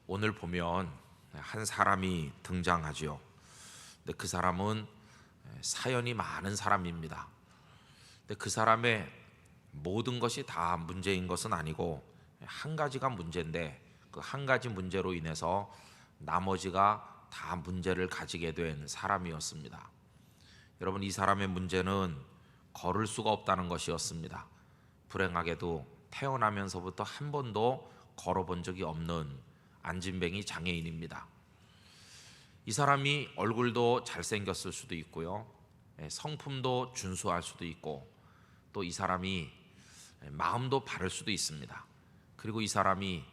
오늘 보면 한 사람이 등장하지요. 근데 그 사람은 사연이 많은 사람입니다. 근데 그 사람의 모든 것이 다 문제인 것은 아니고 한 가지가 문제인데, 그 한 가지 문제로 인해서 나머지가 다 문제를 가지게 된 사람이었습니다. 여러분, 이 사람의 문제는 걸을 수가 없다는 것이었습니다. 불행하게도 태어나면서부터 한 번도 걸어본 적이 없는 안진뱅이 장애인입니다. 이 사람이 얼굴도 잘생겼을 수도 있고요, 성품도 준수할 수도 있고, 또 이 사람이 마음도 바를 수도 있습니다. 그리고 이 사람이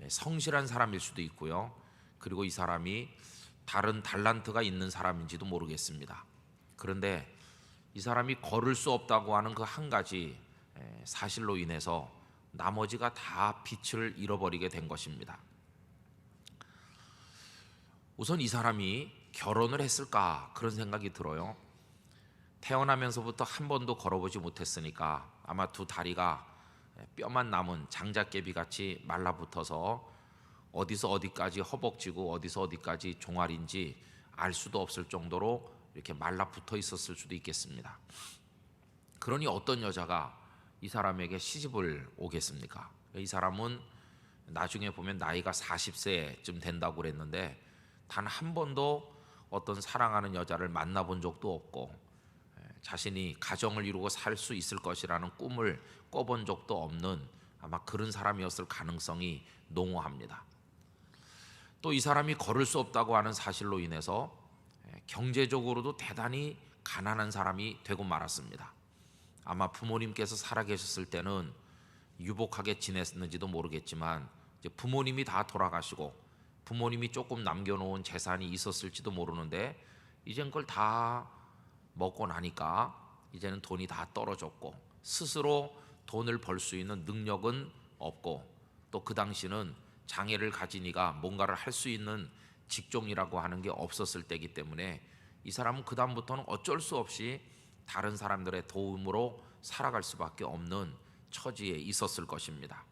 성실한 사람일 수도 있고요, 그리고 이 사람이 다른 달란트가 있는 사람인지도 모르겠습니다. 그런데 이 사람이 걸을 수 없다고 하는 그 한 가지 사실로 인해서 나머지가 다 빛을 잃어버리게 된 것입니다. 우선 이 사람이 결혼을 했을까, 그런 생각이 들어요. 태어나면서부터 한 번도 걸어보지 못했으니까 아마 두 다리가 뼈만 남은 장작개비 같이 말라붙어서 어디서 어디까지 허벅지고 어디서 어디까지 종아리인지 알 수도 없을 정도로 이렇게 말라붙어 있었을 수도 있겠습니다. 그러니 어떤 여자가 이 사람에게 시집을 오겠습니까? 이 사람은 나중에 보면 나이가 40세쯤 된다고 그랬는데, 단 한 번도 어떤 사랑하는 여자를 만나본 적도 없고, 자신이 가정을 이루고 살 수 있을 것이라는 꿈을 꿔본 적도 없는 아마 그런 사람이었을 가능성이 농후합니다. 또 이 사람이 걸을 수 없다고 하는 사실로 인해서 경제적으로도 대단히 가난한 사람이 되고 말았습니다. 아마 부모님께서 살아계셨을 때는 유복하게 지냈는지도 모르겠지만, 이제 부모님이 다 돌아가시고 부모님이 조금 남겨놓은 재산이 있었을지도 모르는데, 이젠 그걸 다 먹고 나니까 이제는 돈이 다 떨어졌고 스스로 돈을 벌 수 있는 능력은 없고, 또 그 당시는 장애를 가진 이가 뭔가를 할 수 있는 직종이라고 하는 게 없었을 때이기 때문에 이 사람은 그 다음부터는 어쩔 수 없이 다른 사람들의 도움으로 살아갈 수밖에 없는 처지에 있었을 것입니다.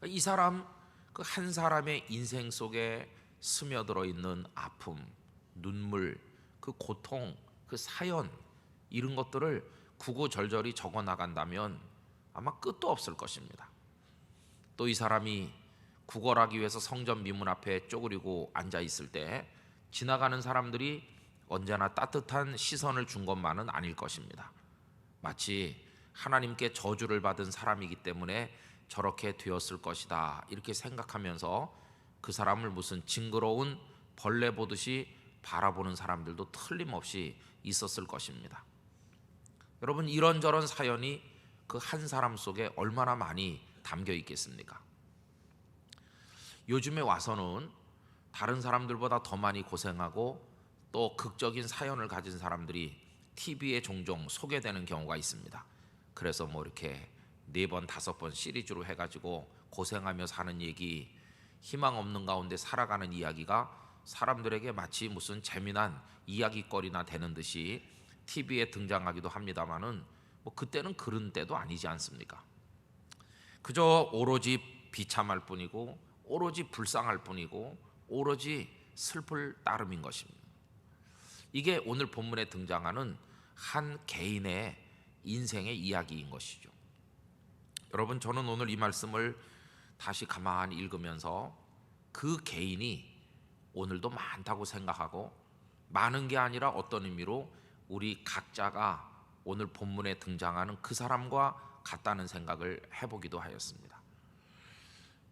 이 사람, 그 한 사람의 인생 속에 스며들어 있는 아픔, 눈물, 그 고통, 그 사연, 이런 것들을 구구절절히 적어 나간다면 아마 끝도 없을 것입니다. 또 이 사람이 구걸하기 위해서 성전 미문 앞에 쪼그리고 앉아 있을 때 지나가는 사람들이 언제나 따뜻한 시선을 준 것만은 아닐 것입니다. 마치 하나님께 저주를 받은 사람이기 때문에 저렇게 되었을 것이다, 이렇게 생각하면서 그 사람을 무슨 징그러운 벌레 보듯이 바라보는 사람들도 틀림없이 있었을 것입니다. 여러분, 이런저런 사연이 그 한 사람 속에 얼마나 많이 담겨 있겠습니까? 요즘에 와서는 다른 사람들보다 더 많이 고생하고 또 극적인 사연을 가진 사람들이 TV에 종종 소개되는 경우가 있습니다. 그래서 뭐 이렇게 4번, 5번 시리즈로 해가지고 고생하며 사는 얘기, 희망 없는 가운데 살아가는 이야기가 사람들에게 마치 무슨 재미난 이야기거리나 되는 듯이 TV에 등장하기도 합니다마는, 뭐 그때는 그런 때도 아니지 않습니까? 그저 오로지 비참할 뿐이고 오로지 불쌍할 뿐이고 오로지 슬플 따름인 것입니다. 이게 오늘 본문에 등장하는 한 개인의 인생의 이야기인 것이죠. 여러분, 저는 오늘 이 말씀을 다시 가만히 읽으면서 그 개인이 오늘도 많다고 생각하고, 많은 게 아니라 어떤 의미로 우리 각자가 오늘 본문에 등장하는 그 사람과 같다는 생각을 해보기도 하였습니다.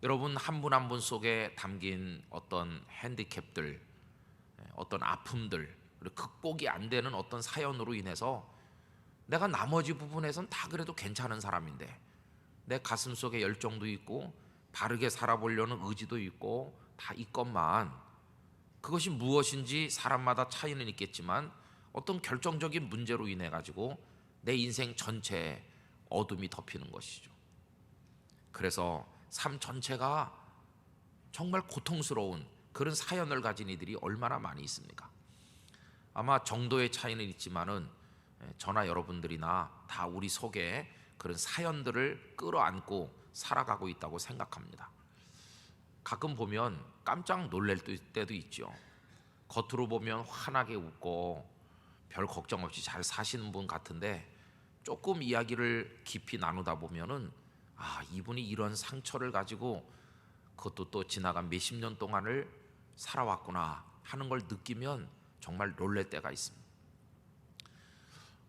여러분, 한 분 한 분 속에 담긴 어떤 핸디캡들, 어떤 아픔들, 그리고 극복이 안 되는 어떤 사연으로 인해서 내가 나머지 부분에선 다 그래도 괜찮은 사람인데, 내 가슴 속에 열정도 있고 바르게 살아보려는 의지도 있고 다 있건만, 그것이 무엇인지 사람마다 차이는 있겠지만 어떤 결정적인 문제로 인해 가지고 내 인생 전체에 어둠이 덮이는 것이죠. 그래서 삶 전체가 정말 고통스러운 그런 사연을 가진 이들이 얼마나 많이 있습니까? 아마 정도의 차이는 있지만은 저나 여러분들이나 다 우리 속에 그런 사연들을 끌어안고 살아가고 있다고 생각합니다. 가끔 보면 깜짝 놀랄 때도 있죠. 겉으로 보면 환하게 웃고 별 걱정 없이 잘 사시는 분 같은데 조금 이야기를 깊이 나누다 보면은 이분이 이런 상처를 가지고 그것도 또 지나간 몇십 년 동안을 살아왔구나 하는 걸 느끼면 정말 놀랄 때가 있습니다.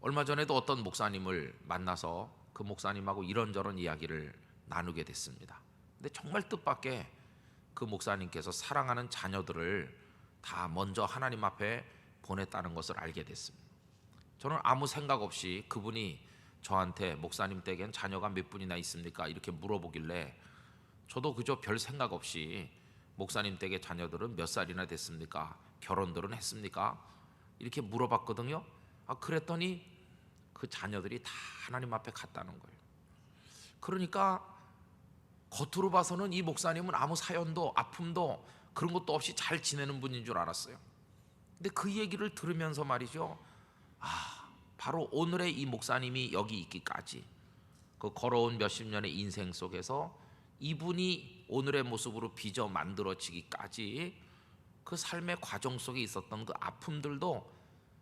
얼마 전에도 어떤 목사님을 만나서 그 목사님하고 이런저런 이야기를 나누게 됐습니다. 근데 정말 뜻밖의 그 목사님께서 사랑하는 자녀들을 다 먼저 하나님 앞에 보냈다는 것을 알게 됐습니다. 저는 아무 생각 없이 그분이 저한테 목사님 댁엔 자녀가 몇 분이나 있습니까? 이렇게 물어보길래 저도 그저 별 생각 없이 목사님 댁의 자녀들은 몇 살이나 됐습니까? 결혼들은 했습니까? 이렇게 물어봤거든요. 그랬더니 그 자녀들이 다 하나님 앞에 갔다는 거예요. 그러니까 겉으로 봐서는 이 목사님은 아무 사연도 아픔도 그런 것도 없이 잘 지내는 분인 줄 알았어요. 근데 그 얘기를 들으면서 말이죠, 바로 오늘의 이 목사님이 여기 있기까지 그 걸어온 몇십 년의 인생 속에서 이분이 오늘의 모습으로 빚어 만들어지기까지 그 삶의 과정 속에 있었던 그 아픔들도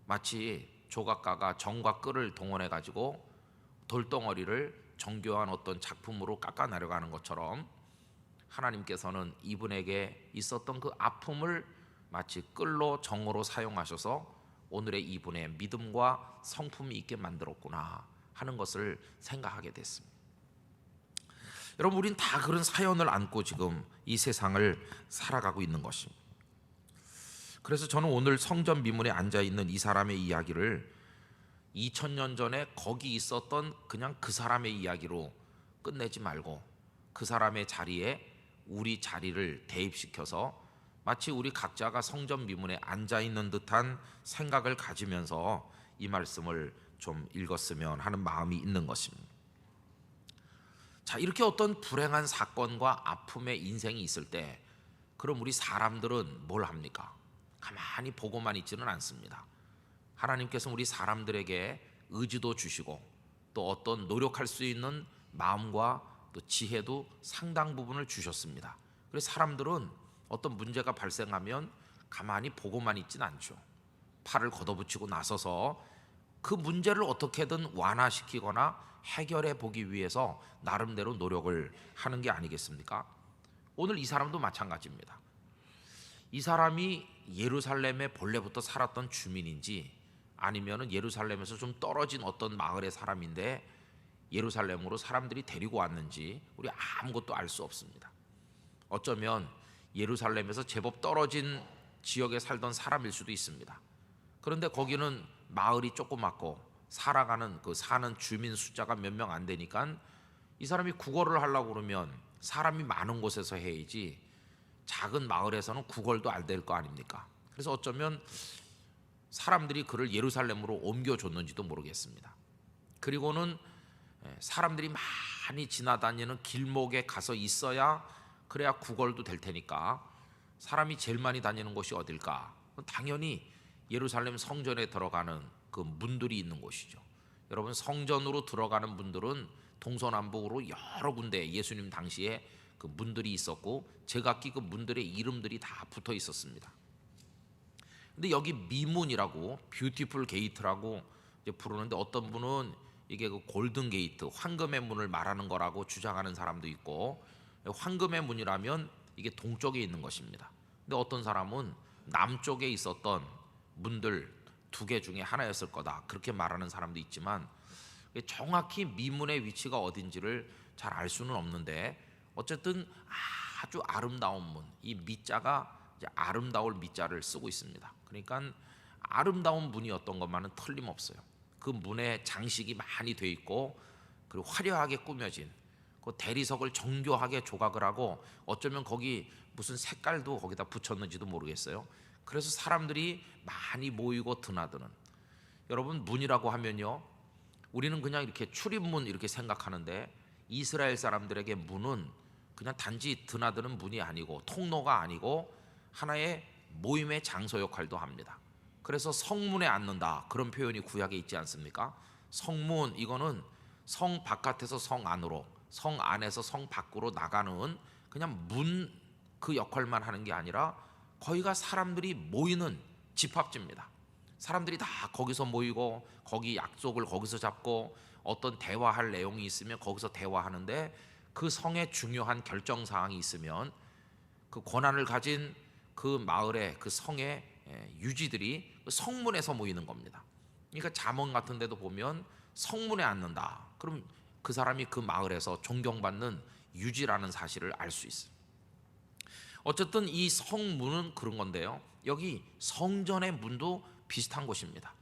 마치 조각가가 정과 끌을 동원해 가지고 돌덩어리를 정교한 어떤 작품으로 깎아내려가는 것처럼 하나님께서는 이분에게 있었던 그 아픔을 마치 끌로 정으로 사용하셔서 오늘의 이분의 믿음과 성품이 있게 만들었구나 하는 것을 생각하게 됐습니다. 여러분, 우린 다 그런 사연을 안고 지금 이 세상을 살아가고 있는 것입니다. 그래서 저는 오늘 성전 미문에 앉아 있는 이 사람의 이야기를 2000년 전에 거기 있었던 그냥 그 사람의 이야기로 끝내지 말고 그 사람의 자리에 우리 자리를 대입시켜서 마치 우리 각자가 성전 미문에 앉아 있는 듯한 생각을 가지면서 이 말씀을 좀 읽었으면 하는 마음이 있는 것입니다. 자, 이렇게 어떤 불행한 사건과 아픔의 인생이 있을 때 그럼 우리 사람들은 뭘 합니까? 가만히 보고만 있지는 않습니다. 하나님께서 우리 사람들에게 의지도 주시고 또 어떤 노력할 수 있는 마음과 또 지혜도 상당 부분을 주셨습니다. 그래서 사람들은 어떤 문제가 발생하면 가만히 보고만 있지는 않죠. 팔을 걷어붙이고 나서서 그 문제를 어떻게든 완화시키거나 해결해 보기 위해서 나름대로 노력을 하는 게 아니겠습니까? 오늘 이 사람도 마찬가지입니다. 이 사람이 예루살렘에 본래부터 살았던 주민인지 아니면은 예루살렘에서 좀 떨어진 어떤 마을의 사람인데 예루살렘으로 사람들이 데리고 왔는지 우리 아무것도 알 수 없습니다. 어쩌면 예루살렘에서 제법 떨어진 지역에 살던 사람일 수도 있습니다. 그런데 거기는 마을이 조그맣고 살아가는 그 사는 주민 숫자가 몇 명 안 되니까 이 사람이 구걸을 하려고 그러면 사람이 많은 곳에서 해야지 작은 마을에서는 구걸도 안 될 거 아닙니까? 그래서 어쩌면 사람들이 그를 예루살렘으로 옮겨줬는지도 모르겠습니다. 그리고는 사람들이 많이 지나다니는 길목에 가서 있어야 그래야 구걸도 될 테니까 사람이 제일 많이 다니는 곳이 어딜까? 당연히 예루살렘 성전에 들어가는 그 문들이 있는 곳이죠. 여러분, 성전으로 들어가는 문들은 동서남북으로 여러 군데 예수님 당시에 그 문들이 있었고 제각기 그 문들의 이름들이 다 붙어 있었습니다. 근데 여기 미문이라고 뷰티풀 게이트라고 이제 부르는데 어떤 분은 이게 그 골든 게이트, 황금의 문을 말하는 거라고 주장하는 사람도 있고 황금의 문이라면 이게 동쪽에 있는 것입니다. 근데 어떤 사람은 남쪽에 있었던 문들 두 개 중에 하나였을 거다 그렇게 말하는 사람도 있지만 정확히 미문의 위치가 어딘지를 잘 알 수는 없는데 어쨌든 아주 아름다운 문, 이 미자가 이제 아름다울 미자를 쓰고 있습니다. 그러니까 아름다운 문이었던 것만은 틀림없어요. 그 문에 장식이 많이 돼 있고 그리고 화려하게 꾸며진 그 대리석을 정교하게 조각을 하고 어쩌면 거기 무슨 색깔도 거기다 붙였는지도 모르겠어요. 그래서 사람들이 많이 모이고 드나드는. 여러분, 문이라고 하면요, 우리는 그냥 이렇게 출입문 이렇게 생각하는데 이스라엘 사람들에게 문은 그냥 단지 드나드는 문이 아니고 통로가 아니고 하나의 모임의 장소 역할도 합니다. 그래서 성문에 앉는다 그런 표현이 구약에 있지 않습니까? 성문, 이거는 성 바깥에서 성 안으로, 성 안에서 성 밖으로 나가는 그냥 문 그 역할만 하는 게 아니라 거기가 사람들이 모이는 집합지입니다. 사람들이 다 거기서 모이고 거기 약속을 거기서 잡고 어떤 대화할 내용이 있으면 거기서 대화하는데, 그 성에 중요한 결정 사항이 있으면 그 권한을 가진 그 마을의 그 성의 유지들이 성문에서 모이는 겁니다. 그러니까 잠언 같은 데도 보면 성문에 앉는다. 그럼 그 사람이 그 마을에서 존경받는 유지라는 사실을 알 수 있어요. 어쨌든 이 성문은 그런 건데요, 여기 성전의 문도 비슷한 곳입니다.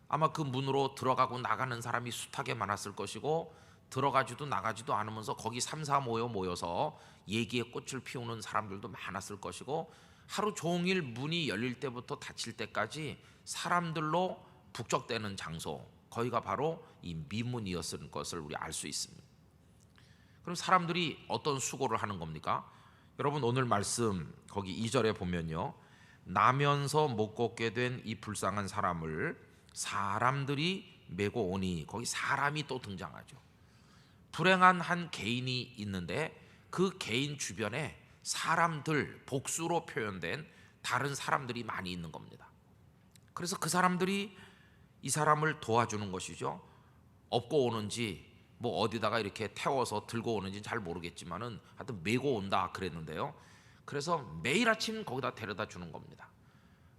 아마 그 문으로 들어가고 나가는 사람이 숱하게 많았을 것이고, 들어가지도 나가지도 않으면서 거기 3, 4 모여서 얘기의 꽃을 피우는 사람들도 많았을 것이고, 하루 종일 문이 열릴 때부터 닫힐 때까지 사람들로 북적대는 장소, 거기가 바로 이 미문이었을 것을 우리 알 수 있습니다. 그럼 사람들이 어떤 수고를 하는 겁니까? 여러분, 오늘 말씀 거기 2절에 보면요, 나면서 못 걷게 된 이 불쌍한 사람을 사람들이 메고 오니, 거기 사람이 또 등장하죠. 불행한 한 개인이 있는데 그 개인 주변에 사람들, 복수로 표현된 다른 사람들이 많이 있는 겁니다. 그래서 그 사람들이 이 사람을 도와주는 것이죠. 업고 오는지 뭐 어디다가 이렇게 태워서 들고 오는지 잘 모르겠지만은 하여튼 메고 온다 그랬는데요. 그래서 매일 아침 거기다 데려다 주는 겁니다.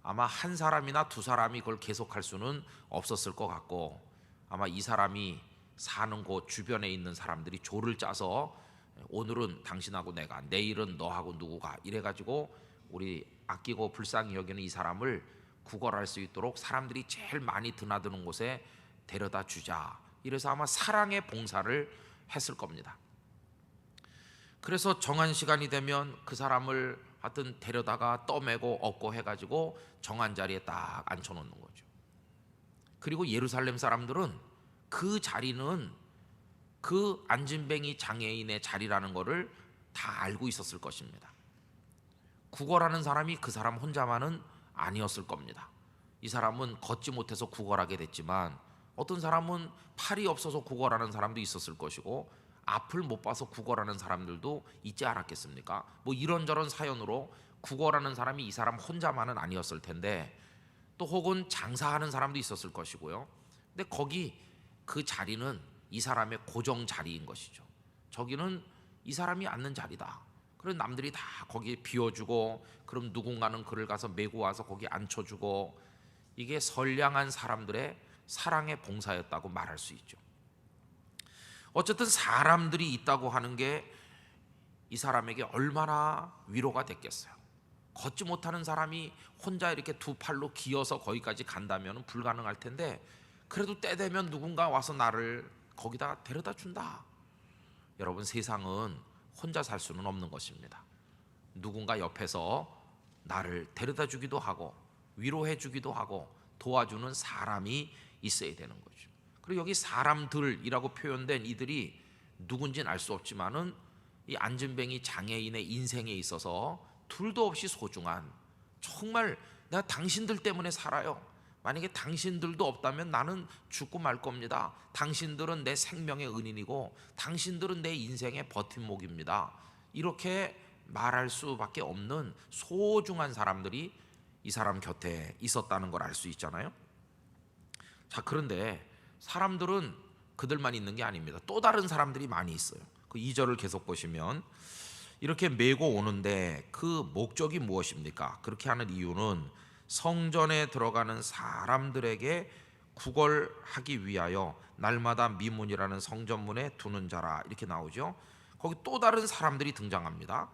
아마 한 사람이나 두 사람이 그걸 계속할 수는 없었을 것 같고, 아마 이 사람이 사는 곳 주변에 있는 사람들이 조를 짜서 오늘은 당신하고 내가, 내일은 너하고 누구가, 이래가지고 우리 아끼고 불쌍히 여기는 이 사람을 구걸할 수 있도록 사람들이 제일 많이 드나드는 곳에 데려다 주자. 이래서 아마 사랑의 봉사를 했을 겁니다. 그래서 정한 시간이 되면 그 사람을 하여튼 데려다가 떠매고 업고 해가지고 정한 자리에 딱 앉혀놓는 거죠. 그리고 예루살렘 사람들은 그 자리는 그 안진뱅이 장애인의 자리라는 것을 다 알고 있었을 것입니다. 구걸하는 사람이 그 사람 혼자만은 아니었을 겁니다. 이 사람은 걷지 못해서 구걸하게 됐지만, 어떤 사람은 팔이 없어서 구걸하는 사람도 있었을 것이고, 앞을 못 봐서 구걸하는 사람들도 있지 않았겠습니까? 뭐 이런저런 사연으로 구걸하는 사람이 이 사람 혼자만은 아니었을 텐데, 또 혹은 장사하는 사람도 있었을 것이고요. 근데 거기 그 자리는 이 사람의 고정 자리인 것이죠. 저기는 이 사람이 앉는 자리다. 그래서 남들이 다 거기에 비워주고, 그럼 누군가는 그를 가서 메고 와서 거기 앉혀주고, 이게 선량한 사람들의 사랑의 봉사였다고 말할 수 있죠. 어쨌든 사람들이 있다고 하는 게 이 사람에게 얼마나 위로가 됐겠어요. 걷지 못하는 사람이 혼자 이렇게 두 팔로 기어서 거기까지 간다면 불가능할 텐데, 그래도 때 되면 누군가 와서 나를 거기다 데려다 준다. 여러분, 세상은 혼자 살 수는 없는 것입니다. 누군가 옆에서 나를 데려다 주기도 하고 위로해 주기도 하고 도와주는 사람이 있어야 되는 거죠. 그리고 여기 사람들이라고 표현된 이들이 누군지는 알 수 없지만은 이 안진뱅이 장애인의 인생에 있어서 둘도 없이 소중한, 정말 내가 당신들 때문에 살아요. 만약에 당신들도 없다면 나는 죽고 말 겁니다. 당신들은 내 생명의 은인이고 당신들은 내 인생의 버팀목입니다. 이렇게 말할 수밖에 없는 소중한 사람들이 이 사람 곁에 있었다는 걸 알 수 있잖아요. 자, 그런데 사람들은 그들만 있는 게 아닙니다. 또 다른 사람들이 많이 있어요. 그 2절을 계속 보시면 이렇게 메고 오는데 그 목적이 무엇입니까? 그렇게 하는 이유는 성전에 들어가는 사람들에게 구걸하기 위하여 날마다 미문이라는 성전문에 두는 자라, 이렇게 나오죠. 거기 또 다른 사람들이 등장합니다.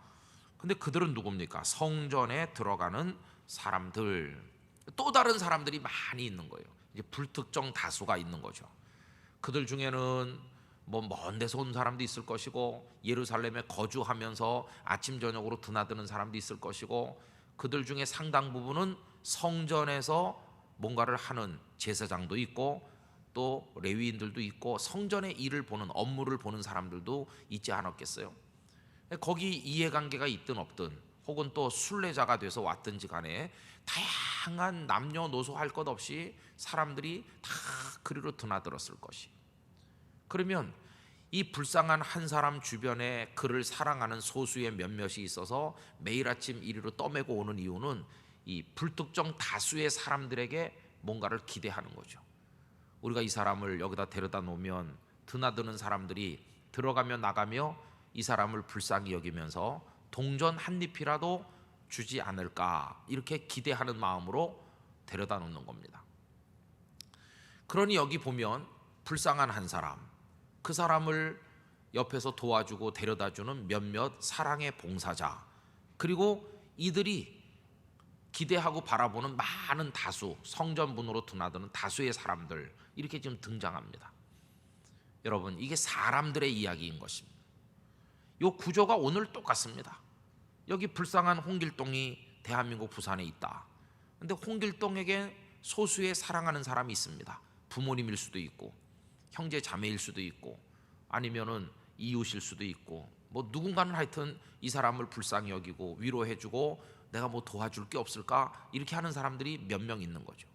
근데 그들은 누굽니까? 성전에 들어가는 사람들. 또 다른 사람들이 많이 있는 거예요. 이제 불특정 다수가 있는 거죠. 그들 중에는 뭐 먼 데서 온 사람도 있을 것이고, 예루살렘에 거주하면서 아침 저녁으로 드나드는 사람도 있을 것이고, 그들 중에 상당 부분은 성전에서 뭔가를 하는 제사장도 있고, 또 레위인들도 있고, 성전의 일을 보는, 업무를 보는 사람들도 있지 않았겠어요? 거기 이해관계가 있든 없든, 혹은 또 순례자가 돼서 왔든지 간에 다양한 남녀노소 할 것 없이 사람들이 다 그리로 드나들었을 것이. 그러면 이 불쌍한 한 사람 주변에 그를 사랑하는 소수의 몇몇이 있어서 매일 아침 이리로 떠매고 오는 이유는 이 불특정 다수의 사람들에게 뭔가를 기대하는 거죠. 우리가 이 사람을 여기다 데려다 놓으면 드나드는 사람들이 들어가며 나가며 이 사람을 불쌍히 여기면서 동전 한 잎이라도 주지 않을까, 이렇게 기대하는 마음으로 데려다 놓는 겁니다. 그러니 여기 보면 불쌍한 한 사람, 그 사람을 옆에서 도와주고 데려다주는 몇몇 사랑의 봉사자, 그리고 이들이 기대하고 바라보는 많은 다수, 성전문으로 드나드는 다수의 사람들, 이렇게 지금 등장합니다. 여러분, 이게 사람들의 이야기인 것입니다. 이 구조가 오늘 똑같습니다. 여기 불쌍한 홍길동이 대한민국 부산에 있다. 근데 홍길동에게 소수의 사랑하는 사람이 있습니다. 부모님일 수도 있고 형제 자매일 수도 있고 아니면은 이웃일 수도 있고 뭐 누군가는 하여튼 이 사람을 불쌍히 여기고 위로해주고 내가 뭐 도와줄 게 없을까, 이렇게 하는 사람들이 몇 명 있는 거죠.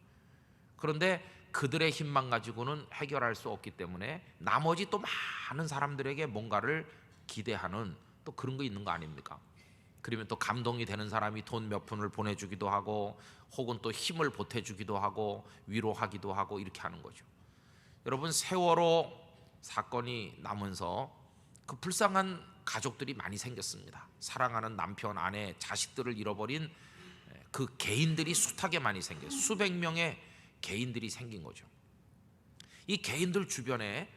그런데 그들의 힘만 가지고는 해결할 수 없기 때문에 나머지 또 많은 사람들에게 뭔가를 기대하는 또 그런 거 있는 거 아닙니까? 그러면 또 감동이 되는 사람이 돈 몇 푼을 보내주기도 하고 혹은 또 힘을 보태주기도 하고 위로하기도 하고 이렇게 하는 거죠. 여러분, 세월호 사건이 나면서 그 불쌍한 가족들이 많이 생겼습니다. 사랑하는 남편, 아내, 자식들을 잃어버린 그 개인들이 숱하게 많이 생겨요. 수백 명의 개인들이 생긴 거죠. 이 개인들 주변에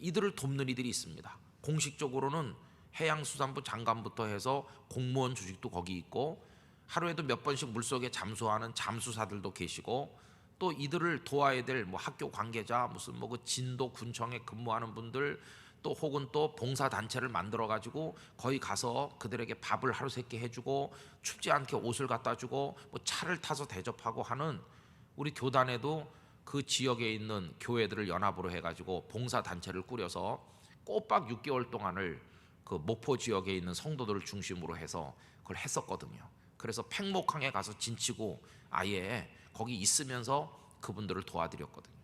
이들을 돕는 이들이 있습니다. 공식적으로는 해양수산부 장관부터 해서 공무원 조직도 거기 있고 하루에도 몇 번씩 물속에 잠수하는 잠수사들도 계시고 또 이들을 도와야 될 뭐 학교 관계자, 무슨 뭐 그 진도 군청에 근무하는 분들, 또 혹은 또 봉사 단체를 만들어 가지고 거기 가서 그들에게 밥을 하루 세끼 해주고 춥지 않게 옷을 갖다 주고 뭐 차를 타서 대접하고 하는, 우리 교단에도 그 지역에 있는 교회들을 연합으로 해가지고 봉사 단체를 꾸려서 꼬박 6개월 동안을 그 목포 지역에 있는 성도들을 중심으로 해서 그걸 했었거든요. 그래서 팽목항에 가서 진치고 아예 거기 있으면서 그분들을 도와드렸거든요.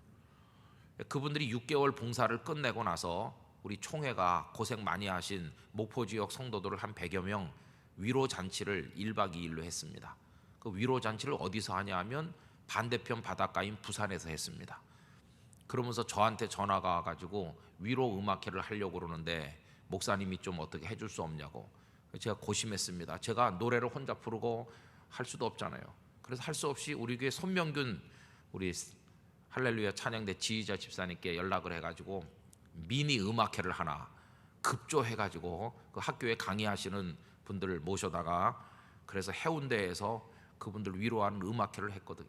그분들이 6개월 봉사를 끝내고 나서 우리 총회가 고생 많이 하신 목포 지역 성도들을 한 100여 명 위로 잔치를 1박 2일로 했습니다. 그 위로 잔치를 어디서 하냐 하면 반대편 바닷가인 부산에서 했습니다. 그러면서 저한테 전화가 와가지고 위로 음악회를 하려고 그러는데 목사님이 좀 어떻게 해줄 수 없냐고. 제가 고심했습니다. 제가 노래를 혼자 부르고 할 수도 없잖아요. 그래서 할 수 없이 우리 교회 손명균 우리 할렐루야 찬양대 지휘자 집사님께 연락을 해가지고 미니 음악회를 하나 급조해가지고 그 학교에 강의하시는 분들을 모셔다가 그래서 해운대에서 그분들 위로하는 음악회를 했거든요.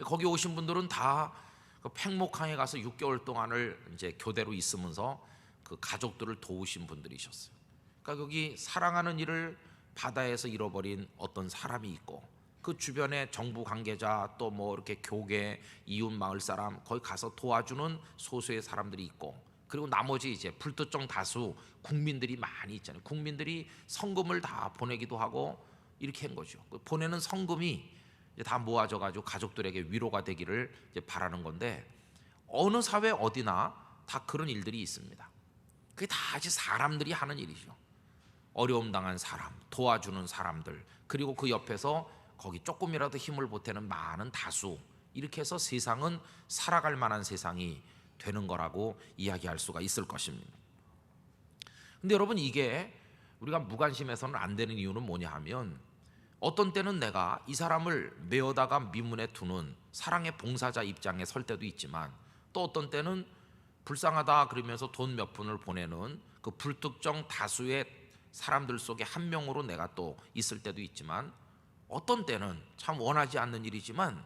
거기 오신 분들은 다 그 팽목항에 가서 6개월 동안을 이제 교대로 있으면서 그 가족들을 도우신 분들이셨어요. 그러니까 여기 사랑하는 이를 바다에서 잃어버린 어떤 사람이 있고 그 주변에 정부 관계자 또 뭐 이렇게 교계, 이웃 마을 사람 거기 가서 도와주는 소수의 사람들이 있고 그리고 나머지 이제 불특정 다수 국민들이 많이 있잖아요. 국민들이 성금을 다 보내기도 하고 이렇게 한 거죠. 그 보내는 성금이 이제 다 모아져 가지고 가족들에게 위로가 되기를 이제 바라는 건데 어느 사회 어디나 다 그런 일들이 있습니다. 그게 다 아주 사람들이 하는 일이죠. 어려움 당한 사람, 도와주는 사람들, 그리고 그 옆에서 거기 조금이라도 힘을 보태는 많은 다수, 이렇게 해서 세상은 살아갈 만한 세상이 되는 거라고 이야기할 수가 있을 것입니다. 근데 여러분, 이게 우리가 무관심해서는 안 되는 이유는 뭐냐 하면 어떤 때는 내가 이 사람을 메어다가 미문에 두는 사랑의 봉사자 입장에 설 때도 있지만 또 어떤 때는 불쌍하다 그러면서 돈 몇 푼을 보내는 그 불특정 다수의 사람들 속에 한 명으로 내가 또 있을 때도 있지만 어떤 때는 참 원하지 않는 일이지만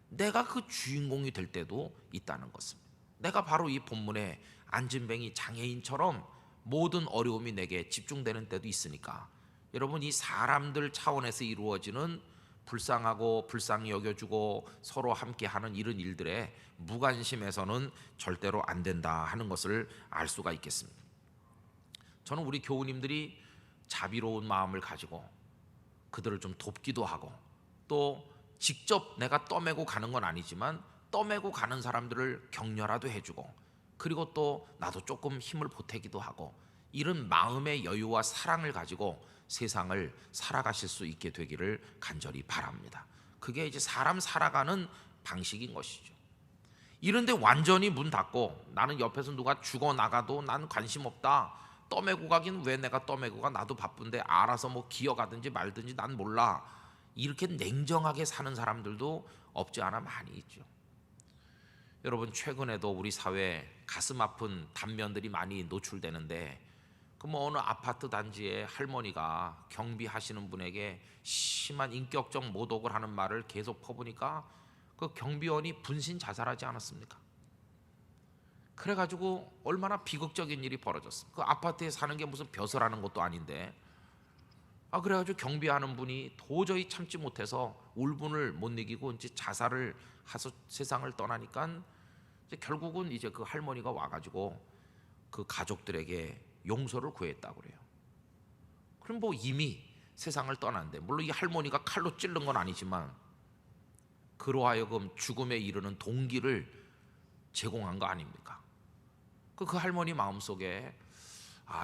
내가 그 주인공이 될 때도 있다는 것입니다. 내가 바로 이 본문의 안진뱅이 장애인처럼 모든 어려움이 내게 집중되는 때도 있으니까 여러분, 이 사람들 차원에서 이루어지는 불쌍하고 불쌍히 여겨주고 서로 함께하는 이런 일들에 무관심해서는 절대로 안 된다 하는 것을 알 수가 있겠습니다. 저는 우리 교우님들이 자비로운 마음을 가지고 그들을 좀 돕기도 하고 또 직접 내가 떠매고 가는 건 아니지만 떠매고 가는 사람들을 격려라도 해주고 그리고 또 나도 조금 힘을 보태기도 하고, 이런 마음의 여유와 사랑을 가지고 세상을 살아가실 수 있게 되기를 간절히 바랍니다. 그게 이제 사람 살아가는 방식인 것이죠. 이런데 완전히 문 닫고 나는 옆에서 누가 죽어나가도 난 관심 없다, 떠매고 가긴 왜 내가 떠매고 가, 나도 바쁜데 알아서 뭐 기어가든지 말든지 난 몰라, 이렇게 냉정하게 사는 사람들도 없지 않아 많이 있죠. 여러분, 최근에도 우리 사회에 가슴 아픈 단면들이 많이 노출되는데, 그 뭐 어느 아파트 단지에 할머니가 경비하시는 분에게 심한 인격적 모독을 하는 말을 계속 퍼부니까 그 경비원이 분신 자살하지 않았습니까? 그래가지고 얼마나 비극적인 일이 벌어졌습니까? 그 아파트에 사는 게 무슨 벼슬하는 것도 아닌데, 그래가지고 경비하는 분이 도저히 참지 못해서 울분을 못 이기고 이제 자살을 해서 세상을 떠나니까, 이제 결국은 이제 그 할머니가 와가지고 그 가족들에게 용서를 구했다고 그래요. 그럼 뭐 이미 세상을 떠났는데, 물론 이 할머니가 칼로 찔른 건 아니지만 그로 하여금 죽음에 이르는 동기를 제공한 거 아닙니까? 그 할머니 마음속에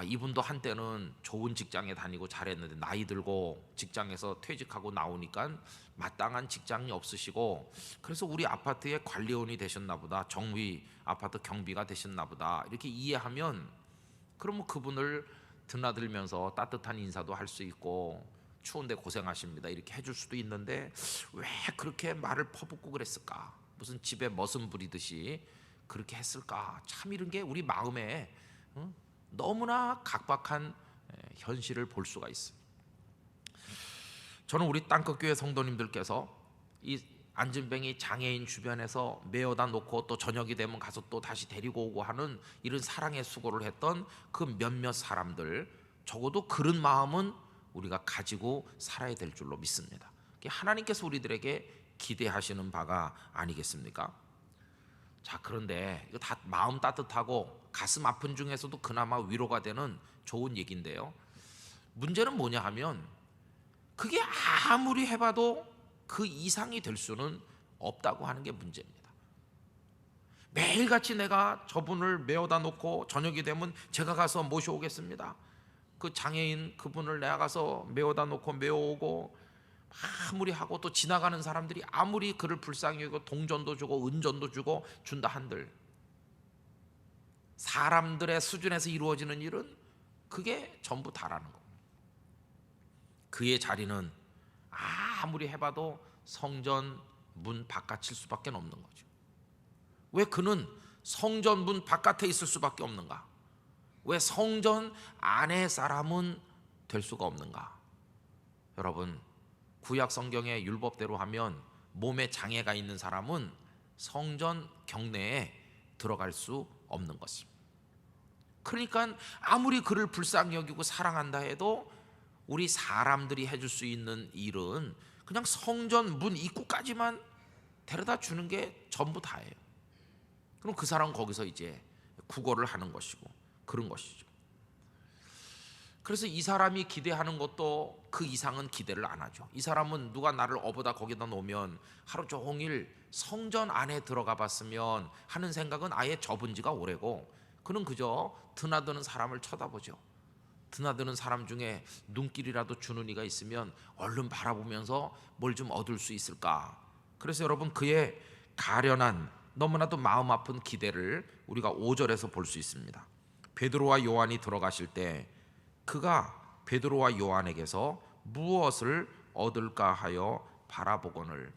이분도 한때는 좋은 직장에 다니고 잘했는데 나이 들고 직장에서 퇴직하고 나오니까 마땅한 직장이 없으시고, 그래서 우리 아파트의 관리원이 되셨나 보다, 정비 아파트 경비가 되셨나 보다, 이렇게 이해하면 그러면 그분을 드나들면서 따뜻한 인사도 할 수 있고, 추운데 고생하십니다 이렇게 해줄 수도 있는데, 왜 그렇게 말을 퍼붓고 그랬을까? 무슨 집에 머슴 부리듯이 그렇게 했을까? 참 이런 게 우리 마음에 너무나 각박한 현실을 볼 수가 있어요. 저는 우리 땅끝교회 성도님들께서 이 안진뱅이 장애인 주변에서 메어다 놓고 또 저녁이 되면 가서 또 다시 데리고 오고 하는 이런 사랑의 수고를 했던 그 몇몇 사람들, 적어도 그런 마음은 우리가 가지고 살아야 될 줄로 믿습니다. 하나님께서 우리들에게 기대하시는 바가 아니겠습니까? 자, 그런데 이거 다 마음 따뜻하고 가슴 아픈 중에서도 그나마 위로가 되는 좋은 얘기인데요, 문제는 뭐냐 하면 그게 아무리 해봐도 그 이상이 될 수는 없다고 하는 게 문제입니다. 매일같이 내가 저분을 메어다 놓고 저녁이 되면 제가 가서 모셔오겠습니다, 그 장애인 그분을 내가 가서 메어다 놓고 메어오고, 아무리 하고 또 지나가는 사람들이 아무리 그를 불쌍히 여기고 동전도 주고 은전도 주고 준다 한들, 사람들의 수준에서 이루어지는 일은 그게 전부 다라는 겁니다. 그의 자리는 아무리 해봐도 성전 문 바깥일 수밖에 없는 거죠. 왜 그는 성전 문 바깥에 있을 수밖에 없는가? 왜 성전 안의 사람은 될 수가 없는가? 여러분, 구약 성경의 율법대로 하면 몸에 장애가 있는 사람은 성전 경내에 들어갈 수 없는 것입니다. 그러니까 아무리 그를 불쌍히 여기고 사랑한다 해도 우리 사람들이 해줄 수 있는 일은 그냥 성전 문 입구까지만 데려다 주는 게 전부 다예요. 그럼 그 사람은 거기서 이제 구걸을 하는 것이고 그런 것이죠. 그래서 이 사람이 기대하는 것도 그 이상은 기대를 안 하죠. 이 사람은 누가 나를 어보다 거기다 놓으면 하루 종일 성전 안에 들어가 봤으면 하는 생각은 아예 접은 지가 오래고, 그는 그저 드나드는 사람을 쳐다보죠. 드나드는 사람 중에 눈길이라도 주는 이가 있으면 얼른 바라보면서 뭘 좀 얻을 수 있을까. 그래서 여러분, 그의 가련한 너무나도 마음 아픈 기대를 우리가 5절에서 볼 수 있습니다. 베드로와 요한이 들어가실 때 그가 베드로와 요한에게서 무엇을 얻을까 하여 바라보거늘.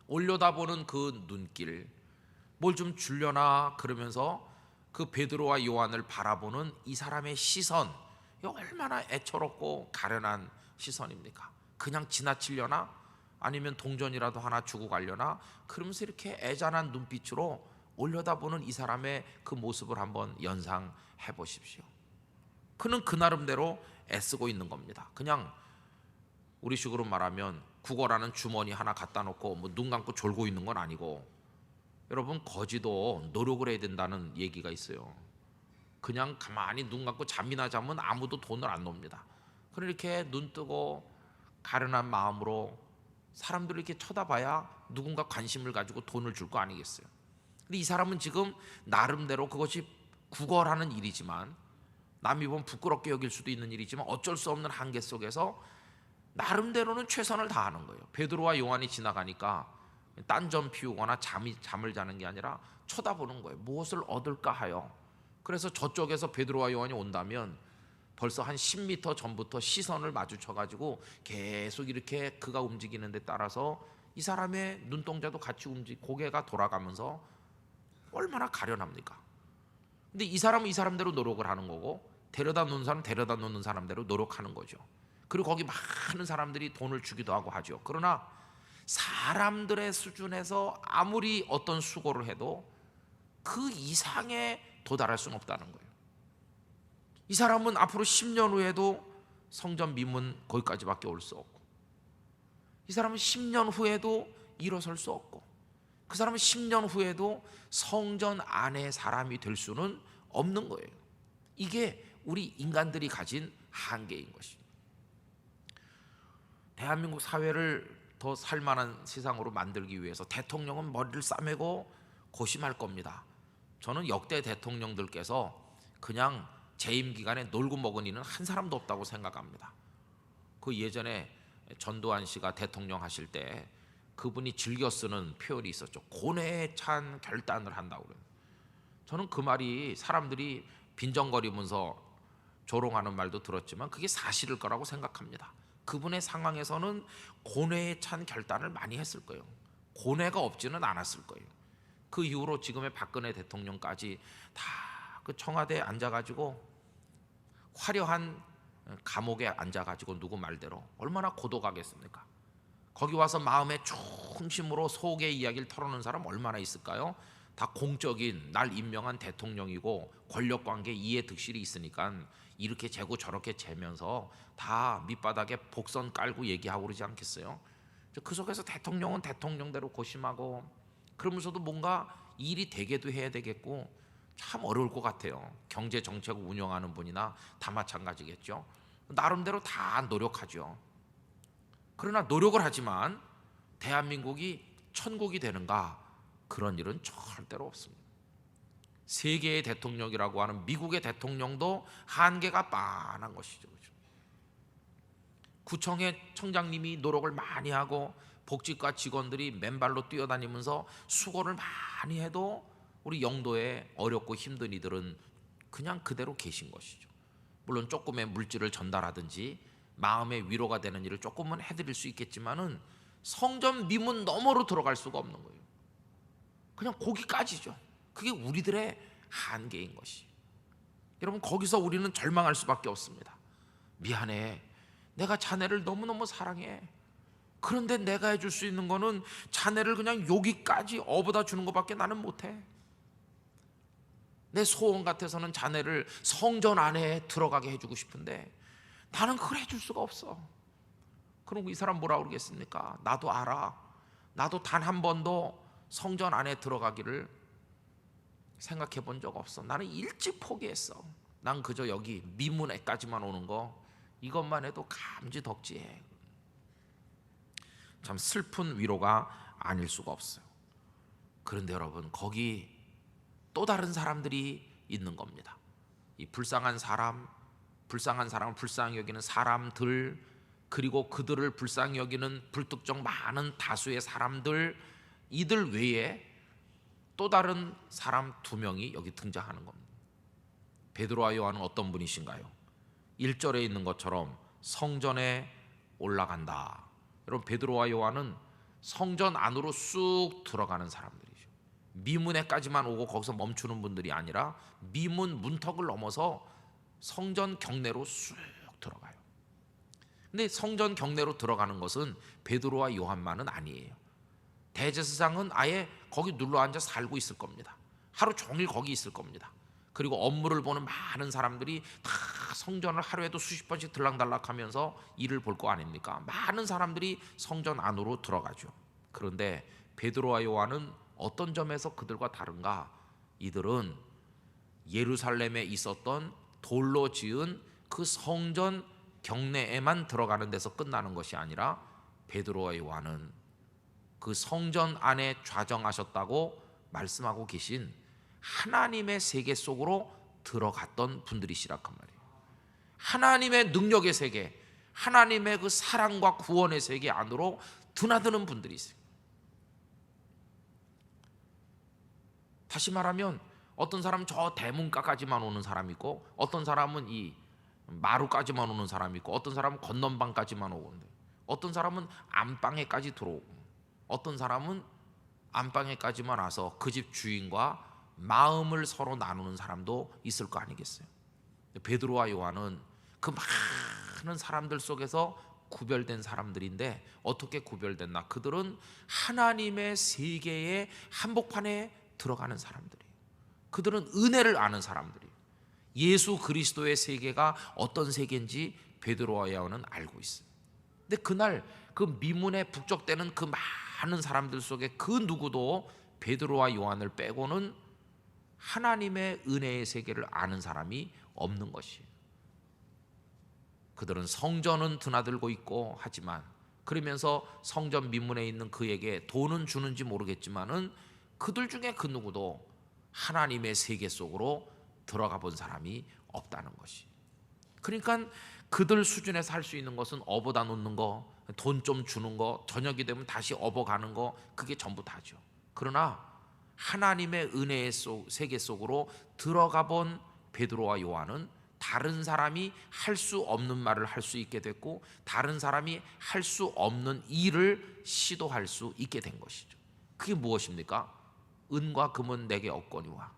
올려다보는 그 눈길, 뭘 좀 주려나 그러면서 그 베드로와 요한을 바라보는 이 사람의 시선, 이거 얼마나 애처롭고 가련한 시선입니까? 그냥 지나치려나? 아니면 동전이라도 하나 주고 가려나? 그러면서 이렇게 애잔한 눈빛으로 올려다보는 이 사람의 그 모습을 한번 연상해 보십시오. 그는 그 나름대로 애쓰고 있는 겁니다. 그냥 우리식으로 말하면 구걸하는 주머니 하나 갖다 놓고 뭐 눈 감고 졸고 있는 건 아니고, 여러분, 거지도 노력을 해야 된다는 얘기가 있어요. 그냥 가만히 눈 감고 잠이나 자면 아무도 돈을 안 놉니다. 그렇게 눈 뜨고 가련한 마음으로 사람들을 이렇게 쳐다봐야 누군가 관심을 가지고 돈을 줄 거 아니겠어요. 근데 이 사람은 지금 나름대로 그것이 구걸하는 일이지만, 남이 보면 부끄럽게 여길 수도 있는 일이지만 어쩔 수 없는 한계 속에서 나름대로는 최선을 다하는 거예요. 베드로와 요한이 지나가니까 딴점 피우거나 잠을 자는 게 아니라 쳐다보는 거예요. 무엇을 얻을까 하여. 그래서 저쪽에서 베드로와 요한이 온다면 벌써 한 10m 전부터 시선을 마주쳐가지고 계속 이렇게 그가 움직이는 데 따라서 이 사람의 눈동자도 같이 고개가 돌아가면서 얼마나 가련합니까? 근데 이 사람은 이 사람대로 노력을 하는 거고, 데려다 놓는 사람은 데려다 놓는 사람대로 노력하는 거죠. 그리고 거기 많은 사람들이 돈을 주기도 하고 하죠. 그러나 사람들의 수준에서 아무리 어떤 수고를 해도 그 이상에 도달할 수는 없다는 거예요. 이 사람은 앞으로 10년 후에도 성전 미문 거기까지밖에 올 수 없고, 이 사람은 10년 후에도 일어설 수 없고, 그 사람은 10년 후에도 성전 안의 사람이 될 수는 없는 거예요. 이게 우리 인간들이 가진 한계인 것입니다. 대한민국 사회를 더 살만한 세상으로 만들기 위해서 대통령은 머리를 싸매고 고심할 겁니다. 저는 역대 대통령들께서 그냥 재임 기간에 놀고 먹은 이는 한 사람도 없다고 생각합니다. 그 예전에 전두환 씨가 대통령 하실 때 그분이 즐겨 쓰는 표현이 있었죠. 고뇌에 찬 결단을 한다고 그래요. 저는 그 말이 사람들이 빈정거리면서 조롱하는 말도 들었지만 그게 사실일 거라고 생각합니다. 그분의 상황에서는 고뇌에 찬 결단을 많이 했을 거예요. 고뇌가 없지는 않았을 거예요. 그 이후로 지금의 박근혜 대통령까지 다 그 청와대에 앉아가지고 화려한 감옥에 앉아가지고 누구 말대로 얼마나 고독하겠습니까? 거기 와서 마음의 중심으로 속의 이야기를 털어놓는 사람 얼마나 있을까요? 다 공적인 날 임명한 대통령이고 권력관계 이해 득실이 있으니까 이렇게 재고 저렇게 재면서 다 밑바닥에 복선 깔고 얘기하고 그러지 않겠어요? 그 속에서 대통령은 대통령대로 고심하고, 그러면서도 뭔가 일이 되게도 해야 되겠고 참 어려울 것 같아요. 경제 정책을 운영하는 분이나 다 마찬가지겠죠. 나름대로 다 노력하죠. 그러나 노력을 하지만 대한민국이 천국이 되는가? 그런 일은 절대로 없습니다. 세계의 대통령이라고 하는 미국의 대통령도 한계가 빤한 것이죠. 그렇죠? 구청의 청장님이 노력을 많이 하고 복지과 직원들이 맨발로 뛰어다니면서 수고를 많이 해도 우리 영도에 어렵고 힘든 이들은 그냥 그대로 계신 것이죠. 물론 조금의 물질을 전달하든지 마음의 위로가 되는 일을 조금은 해드릴 수 있겠지만은 성전 미문 너머로 들어갈 수가 없는 거예요. 그냥 거기까지죠. 그게 우리들의 한계인 것이. 여러분, 거기서 우리는 절망할 수밖에 없습니다. 미안해, 내가 자네를 너무너무 사랑해. 그런데 내가 해줄 수 있는 거는 자네를 그냥 여기까지 업어다 주는 것밖에 나는 못해. 내 소원 같아서는 자네를 성전 안에 들어가게 해주고 싶은데 나는 그걸 해줄 수가 없어. 그럼 이 사람 뭐라고 그러겠습니까? 나도 알아. 나도 단 한 번도 성전 안에 들어가기를 생각해 본 적 없어. 나는 일찍 포기했어. 난 그저 여기 미문에까지만 오는 거, 이것만 해도 감지덕지해. 참 슬픈 위로가 아닐 수가 없어요. 그런데 여러분, 거기 또 다른 사람들이 있는 겁니다. 이 불쌍한 사람을 불쌍히 여기는 사람들, 그리고 그들을 불쌍히 여기는 불특정 많은 다수의 사람들, 이들 외에 또 다른 사람 두 명이 여기 등장하는 겁니다. 베드로와 요한은 어떤 분이신가요? 1절에 있는 것처럼 성전에 올라간다. 여러분, 베드로와 요한은 성전 안으로 쑥 들어가는 사람들이죠. 미문에까지만 오고 거기서 멈추는 분들이 아니라 미문 문턱을 넘어서 성전 경내로 쑥 들어가요. 근데 성전 경내로 들어가는 것은 베드로와 요한만은 아니에요. 대제사장은 아예 거기 눌러앉아 살고 있을 겁니다. 하루 종일 거기 있을 겁니다. 그리고 업무를 보는 많은 사람들이 다 성전을 하루에도 수십 번씩 들락달락하면서 일을 볼 거 아닙니까? 많은 사람들이 성전 안으로 들어가죠. 그런데 베드로와 요한은 어떤 점에서 그들과 다른가? 이들은 예루살렘에 있었던 돌로 지은 그 성전 경내에만 들어가는 데서 끝나는 것이 아니라 베드로와 요한은 그 성전 안에 좌정하셨다고 말씀하고 계신 하나님의 세계 속으로 들어갔던 분들이시라 그 말이에요. 하나님의 능력의 세계, 하나님의 그 사랑과 구원의 세계 안으로 드나드는 분들이세요. 다시 말하면 어떤 사람은 저 대문가까지만 오는 사람이 있고, 어떤 사람은 이 마루까지만 오는 사람이 있고, 어떤 사람은 건넌방까지만 오는데, 어떤 사람은 안방에까지 들어오고, 어떤 사람은 안방에까지만 와서 그 집 주인과 마음을 서로 나누는 사람도 있을 거 아니겠어요? 베드로와 요한은 그 많은 사람들 속에서 구별된 사람들인데, 어떻게 구별됐나? 그들은 하나님의 세계의 한복판에 들어가는 사람들이에요. 그들은 은혜를 아는 사람들이에요. 예수 그리스도의 세계가 어떤 세계인지 베드로와 요한은 알고 있어요. 근데 그날 그 미문에 북적대는 그 많은 사람들 속에 그 누구도 베드로와 요한을 빼고는 하나님의 은혜의 세계를 아는 사람이 없는 것이에요. 그들은 성전은 드나들고 있고 하지만, 그러면서 성전 미문에 있는 그에게 돈은 주는지 모르겠지만은 그들 중에 그 누구도 하나님의 세계 속으로 들어가 본 사람이 없다는 것이. 그러니까 그들 수준에서 할 수 있는 것은 업어다 놓는 거, 돈 좀 주는 거, 저녁이 되면 다시 업어가는 거, 그게 전부 다죠. 그러나 하나님의 은혜의 세계 속으로 들어가 본 베드로와 요한은 다른 사람이 할 수 없는 말을 할 수 있게 됐고, 다른 사람이 할 수 없는 일을 시도할 수 있게 된 것이죠. 그게 무엇입니까? 은과 금은 내게 없거니와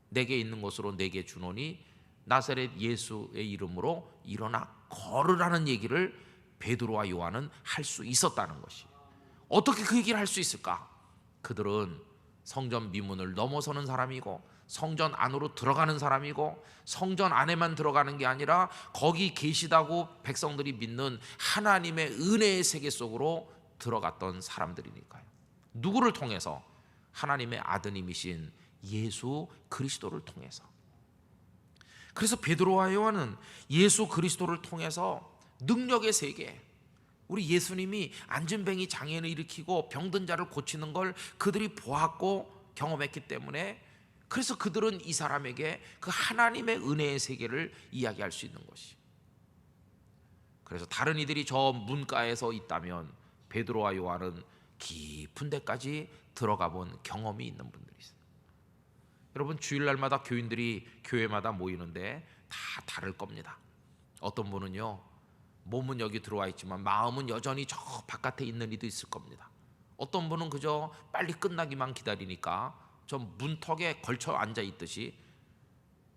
내게 있는 것으로 내게 주노니 나사렛 예수의 이름으로 일어나 걸으라는 얘기를 베드로와 요한은 할 수 있었다는 것이. 어떻게 그 얘기를 할 수 있을까? 그들은 성전 미문을 넘어서는 사람이고, 성전 안으로 들어가는 사람이고, 성전 안에만 들어가는 게 아니라 거기 계시다고 백성들이 믿는 하나님의 은혜의 세계 속으로 들어갔던 사람들이니까요. 누구를 통해서? 하나님의 아드님이신 예수 그리스도를 통해서. 그래서 베드로와 요한은 예수 그리스도를 통해서 능력의 세계, 우리 예수님이 안진뱅이 장애인을 일으키고 병든 자를 고치는 걸 그들이 보았고 경험했기 때문에, 그래서 그들은 이 사람에게 그 하나님의 은혜의 세계를 이야기할 수 있는 것이. 그래서 다른 이들이 저 문가에서 있다면 베드로와 요한은 깊은 데까지 들어가 본 경험이 있는 분들이 있어요. 여러분, 주일날마다 교인들이 교회마다 모이는데 다 다를 겁니다. 어떤 분은요, 몸은 여기 들어와 있지만 마음은 여전히 저 바깥에 있는 이도 있을 겁니다. 어떤 분은 그저 빨리 끝나기만 기다리니까 저 문턱에 걸쳐 앉아 있듯이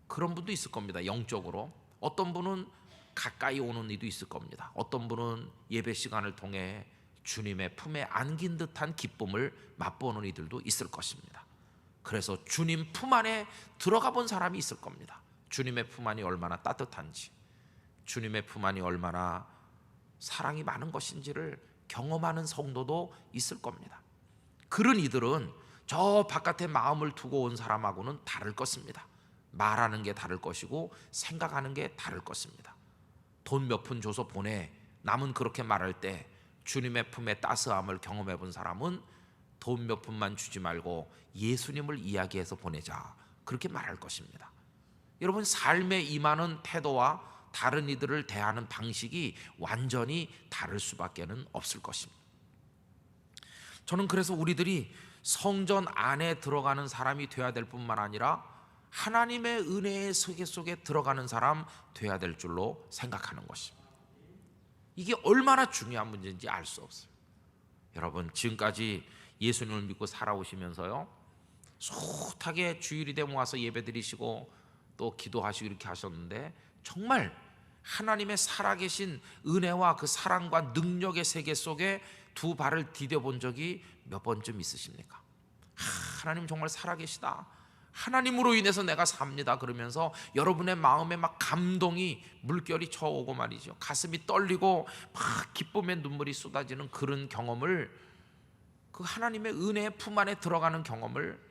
그런 분도 있을 겁니다. 영적으로. 어떤 분은 가까이 오는 이도 있을 겁니다. 어떤 분은 예배 시간을 통해 주님의 품에 안긴 듯한 기쁨을 맛보는 이들도 있을 것입니다. 그래서 주님 품 안에 들어가 본 사람이 있을 겁니다. 주님의 품 안이 얼마나 따뜻한지, 주님의 품 안이 얼마나 사랑이 많은 것인지를 경험하는 성도도 있을 겁니다. 그런 이들은 저 바깥에 마음을 두고 온 사람하고는 다를 것입니다. 말하는 게 다를 것이고 생각하는 게 다를 것입니다. 돈 몇 푼 줘서 보내, 남은 그렇게 말할 때 주님의 품의 따스함을 경험해 본 사람은 돈 몇 푼만 주지 말고 예수님을 이야기해서 보내자, 그렇게 말할 것입니다. 여러분, 삶에 임하는 태도와 다른 이들을 대하는 방식이 완전히 다를 수밖에는 없을 것입니다. 저는 그래서 우리들이 성전 안에 들어가는 사람이 되어야 될 뿐만 아니라 하나님의 은혜의 세계 속에 들어가는 사람 되어야 될 줄로 생각하는 것입니다. 이게 얼마나 중요한 문제인지 알 수 없어요. 여러분, 지금까지 예수님을 믿고 살아오시면서요, 숱하게 주일이 되면 와서 예배드리시고 또 기도하시고 이렇게 하셨는데, 정말 하나님의 살아계신 은혜와 그 사랑과 능력의 세계 속에 두 발을 디뎌본 적이 몇 번쯤 있으십니까? 하나님 정말 살아계시다, 하나님으로 인해서 내가 삽니다, 그러면서 여러분의 마음에 막 감동이 물결이 쳐오고 말이죠, 가슴이 떨리고 막 기쁨의 눈물이 쏟아지는 그런 경험을, 그 하나님의 은혜의 품 안에 들어가는 경험을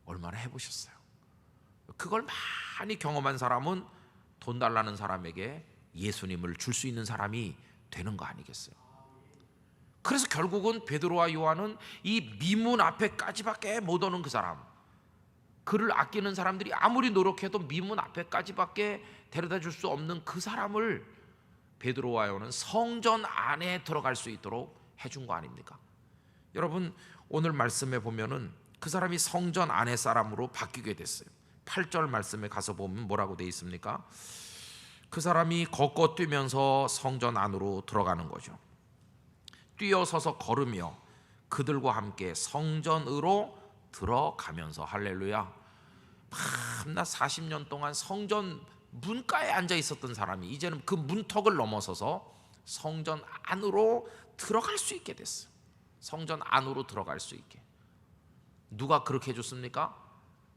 얼마나 해보셨어요? 그걸 많이 경험한 사람은 돈 달라는 사람에게 예수님을 줄 수 있는 사람이 되는 거 아니겠어요? 그래서 결국은 베드로와 요한은 이 미문 앞에까지밖에 못 오는 그 사람, 그를 아끼는 사람들이 아무리 노력해도 미문 앞에까지밖에 데려다 줄 수 없는 그 사람을 베드로와 요한은 성전 안에 들어갈 수 있도록 해준 거 아닙니까? 여러분, 오늘 말씀에 보면은 그 사람이 성전 안의 사람으로 바뀌게 됐어요. 8절 말씀에 가서 보면 뭐라고 되어 있습니까? 그 사람이 걷고 뛰면서 성전 안으로 들어가는 거죠. 뛰어서서 걸으며 그들과 함께 성전으로 들어가면서, 할렐루야, 밤낮 40년 동안 성전 문가에 앉아 있었던 사람이 이제는 그 문턱을 넘어서서 성전 안으로 들어갈 수 있게 됐어. 성전 안으로 들어갈 수 있게. 누가 그렇게 해줬습니까?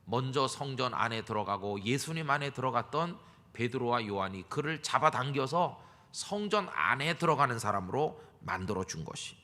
먼저 성전 안에 들어가고 예수님 안에 들어갔던 베드로와 요한이 그를 잡아당겨서 성전 안에 들어가는 사람으로 만들어 준 것이.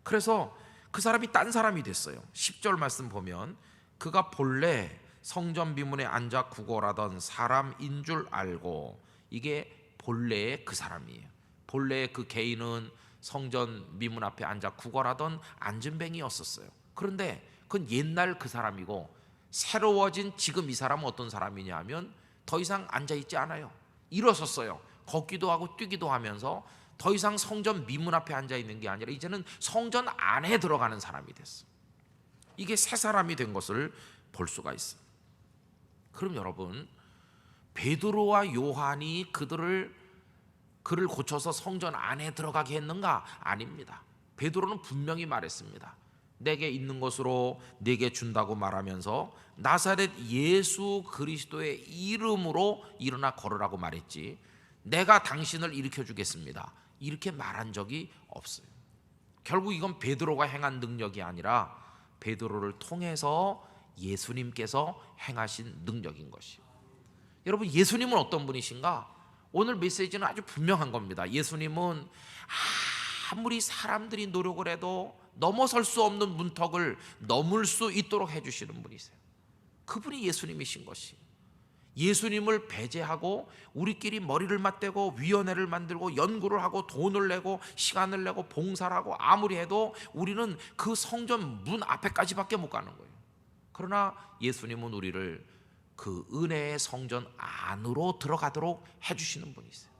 그래서 그 사람이 딴 사람이 됐어요. 10절 말씀 보면 그가 본래 성전 비문에 앉아 구걸하던 사람인 줄 알고, 이게 본래의 그 사람이에요. 본래의 그 개인은 성전 미문 앞에 앉아 구걸하던 안진뱅이였었어요. 그런데 그건 옛날 그 사람이고, 새로워진 지금 이 사람은 어떤 사람이냐 하면 더 이상 앉아있지 않아요. 일어섰어요. 걷기도 하고 뛰기도 하면서 더 이상 성전 미문 앞에 앉아있는 게 아니라 이제는 성전 안에 들어가는 사람이 됐어. 이게 새 사람이 된 것을 볼 수가 있어요. 그럼 여러분, 베드로와 요한이 그를 고쳐서 성전 안에 들어가게 했는가? 아닙니다. 베드로는 분명히 말했습니다. 내게 있는 것으로 내게 준다고 말하면서 나사렛 예수 그리스도의 이름으로 일어나 걸으라고 말했지, 내가 당신을 일으켜 주겠습니다 이렇게 말한 적이 없어요. 결국 이건 베드로가 행한 능력이 아니라 베드로를 통해서 예수님께서 행하신 능력인 것이에요. 여러분, 예수님은 어떤 분이신가? 오늘 메시지는 아주 분명한 겁니다. 예수님은 아무리 사람들이 노력을 해도 넘어설 수 없는 문턱을 넘을 수 있도록 해주시는 분이세요. 그분이 예수님이신 것이. 예수님을 배제하고 우리끼리 머리를 맞대고 위원회를 만들고 연구를 하고 돈을 내고 시간을 내고 봉사를 하고 아무리 해도 우리는 그 성전 문 앞에까지밖에 못 가는 거예요. 그러나 예수님은 우리를 그 은혜의 성전 안으로 들어가도록 해주시는 분이세요.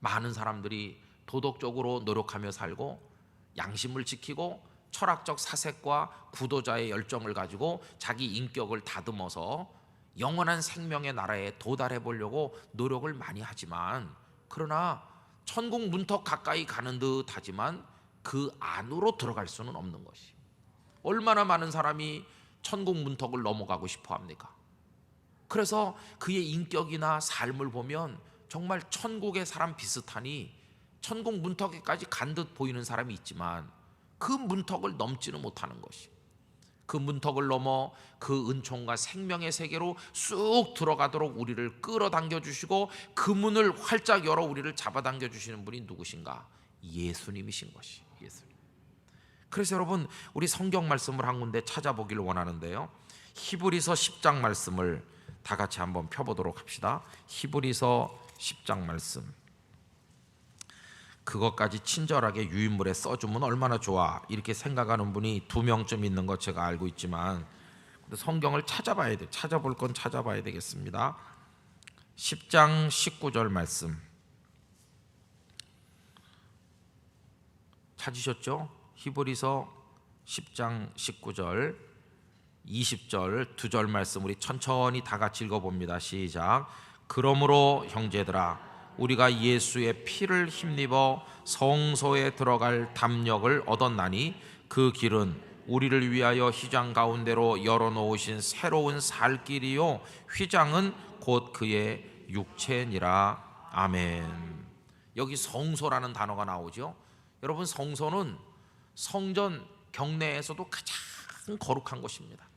많은 사람들이 도덕적으로 노력하며 살고 양심을 지키고 철학적 사색과 구도자의 열정을 가지고 자기 인격을 다듬어서 영원한 생명의 나라에 도달해 보려고 노력을 많이 하지만, 그러나 천국 문턱 가까이 가는 듯 하지만 그 안으로 들어갈 수는 없는 것이. 얼마나 많은 사람이 천국 문턱을 넘어가고 싶어 합니까? 그래서 그의 인격이나 삶을 보면 정말 천국의 사람 비슷하니 천국 문턱에까지 간 듯 보이는 사람이 있지만 그 문턱을 넘지는 못하는 것이. 그 문턱을 넘어 그 은총과 생명의 세계로 쑥 들어가도록 우리를 끌어당겨 주시고 그 문을 활짝 열어 우리를 잡아당겨 주시는 분이 누구신가? 예수님이신 것이. 예수님. 그래서 여러분, 우리 성경 말씀을 한 군데 찾아보기를 원하는데요, 히브리서 10장 말씀을 다 같이 한번 펴보도록 합시다. 히브리서 10장 말씀. 그것까지 친절하게 유인물에 써주면 얼마나 좋아, 이렇게 생각하는 분이 2명쯤 있는 것 제가 알고 있지만 성경을 찾아봐야 돼. 찾아볼 건 찾아봐야 되겠습니다. 10장 19절 말씀 찾으셨죠? 히브리서 10장 19절 20절 2절 말씀 우리 천천히 다 같이 읽어봅니다. 시작. 그러므로 형제들아, 우리가 예수의 피를 힘입어 성소에 들어갈 담력을 얻었나니 그 길은 우리를 위하여 휘장 가운데로 열어놓으신 새로운 살 길이요 휘장은 곧 그의 육체니라. 아멘. 여기 성소라는 단어가 나오죠. 여러분, 성소는 성전 경내에서도 가장 거룩한 곳입니다.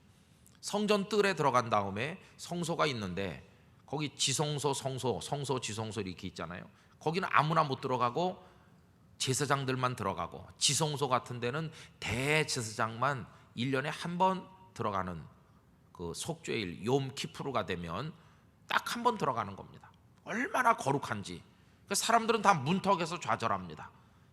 성전 뜰에 들어간 다음에 성소가 있는데 거기 지성소, 성소, 지성소 이렇게 있잖아요. 거기는 아무나 못 들어가고 제사장들만 들어가고, 지성소 같은 데는 대제사장만 1년에 한 번 들어가는 그 속죄일 욤 키푸르가 되면 딱 한 번 들어가는 겁니다. 얼마나 거룩한지. 그러니까 사람들은 다 문턱에서 좌절합니다.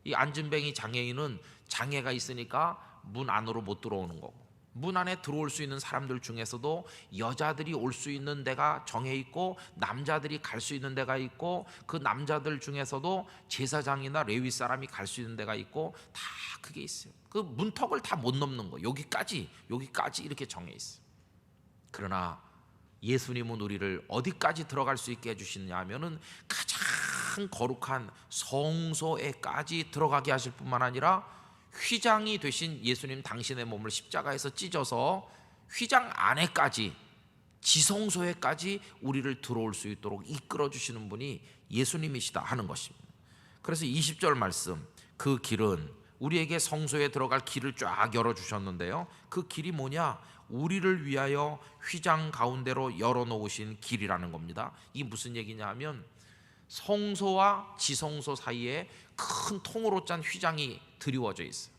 이 안진뱅이 장애인은 장애가 있으니까 문 안으로 못 들어오는 거고, 문 안에 들어올 수 있는 사람들 중에서도 여자들이 올 수 있는 데가 정해 있고 남자들이 갈 수 있는 데가 있고, 그 남자들 중에서도 제사장이나 레위 사람이 갈 수 있는 데가 있고, 다 그게 있어요. 그 문턱을 다 못 넘는 거, 여기까지 이렇게 정해 있어요. 그러나 예수님은 우리를 어디까지 들어갈 수 있게 해주시느냐 하면은 가장 거룩한 성소에까지 들어가게 하실 뿐만 아니라, 휘장이 되신 예수님 당신의 몸을 십자가에서 찢어서 휘장 안에까지, 지성소에까지 우리를 들어올 수 있도록 이끌어 주시는 분이 예수님이시다 하는 것입니다. 그래서 20절 말씀, 그 길은 우리에게 성소에 들어갈 길을 쫙 열어주셨는데요, 그 길이 뭐냐? 우리를 위하여 휘장 가운데로 열어놓으신 길이라는 겁니다. 이게 무슨 얘기냐 하면, 성소와 지성소 사이에 큰 통으로 짠 휘장이 드리워져 있어요.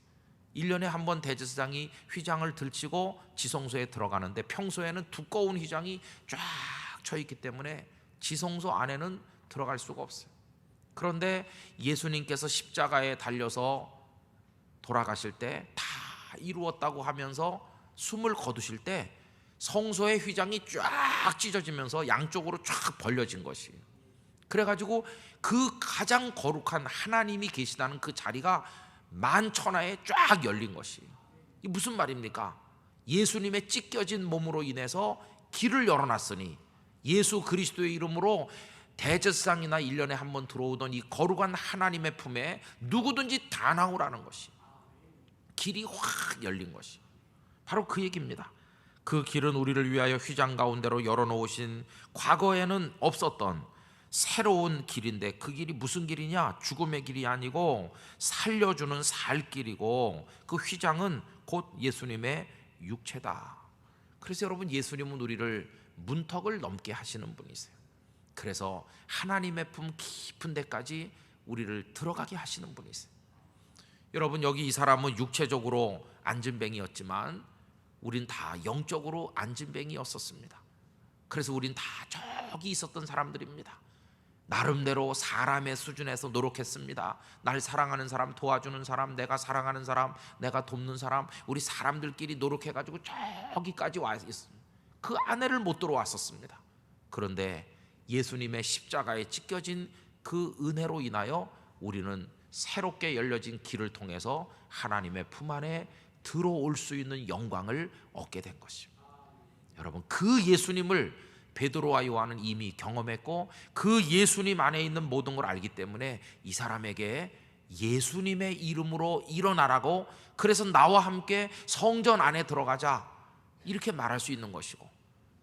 1년에 한 번 대제사장이 휘장을 들치고 지성소에 들어가는데, 평소에는 두꺼운 휘장이 쫙 쳐 있기 때문에 지성소 안에는 들어갈 수가 없어요. 그런데 예수님께서 십자가에 달려서 돌아가실 때 다 이루었다고 하면서 숨을 거두실 때 성소의 휘장이 쫙 찢어지면서 양쪽으로 쫙 벌려진 것이에요. 그래가지고 그 가장 거룩한 하나님이 계시다는 그 자리가 만천하에 쫙 열린 것이에요. 이게 무슨 말입니까? 예수님의 찢겨진 몸으로 인해서 길을 열어놨으니, 예수 그리스도의 이름으로 대제사장이나 1년에 한 번 들어오던 이 거룩한 하나님의 품에 누구든지 다 나오라는 것이, 길이 확 열린 것이 바로 그 얘기입니다. 그 길은 우리를 위하여 휘장 가운데로 열어놓으신, 과거에는 없었던 새로운 길인데, 그 길이 무슨 길이냐? 죽음의 길이 아니고 살려주는 살 길이고, 그 휘장은 곧 예수님의 육체다. 그래서 여러분, 예수님은 우리를 문턱을 넘게 하시는 분이세요. 그래서 하나님의 품 깊은 데까지 우리를 들어가게 하시는 분이세요. 여러분, 여기 이 사람은 육체적으로 안진뱅이였지만 우린 다 영적으로 안진뱅이였었습니다. 그래서 우린 다 저기 있었던 사람들입니다. 나름대로 사람의 수준에서 노력했습니다. 날 사랑하는 사람, 도와주는 사람, 내가 사랑하는 사람, 내가 돕는 사람, 우리 사람들끼리 노력해가지고 저기까지 와 있습니다. 그 안에를 못 들어왔었습니다. 그런데 예수님의 십자가에 찢겨진 그 은혜로 인하여 우리는 새롭게 열려진 길을 통해서 하나님의 품 안에 들어올 수 있는 영광을 얻게 된 것입니다. 여러분, 그 예수님을 베드로와 요한은 이미 경험했고, 그 예수님 안에 있는 모든 걸 알기 때문에 이 사람에게 예수님의 이름으로 일어나라고, 그래서 나와 함께 성전 안에 들어가자, 이렇게 말할 수 있는 것이고,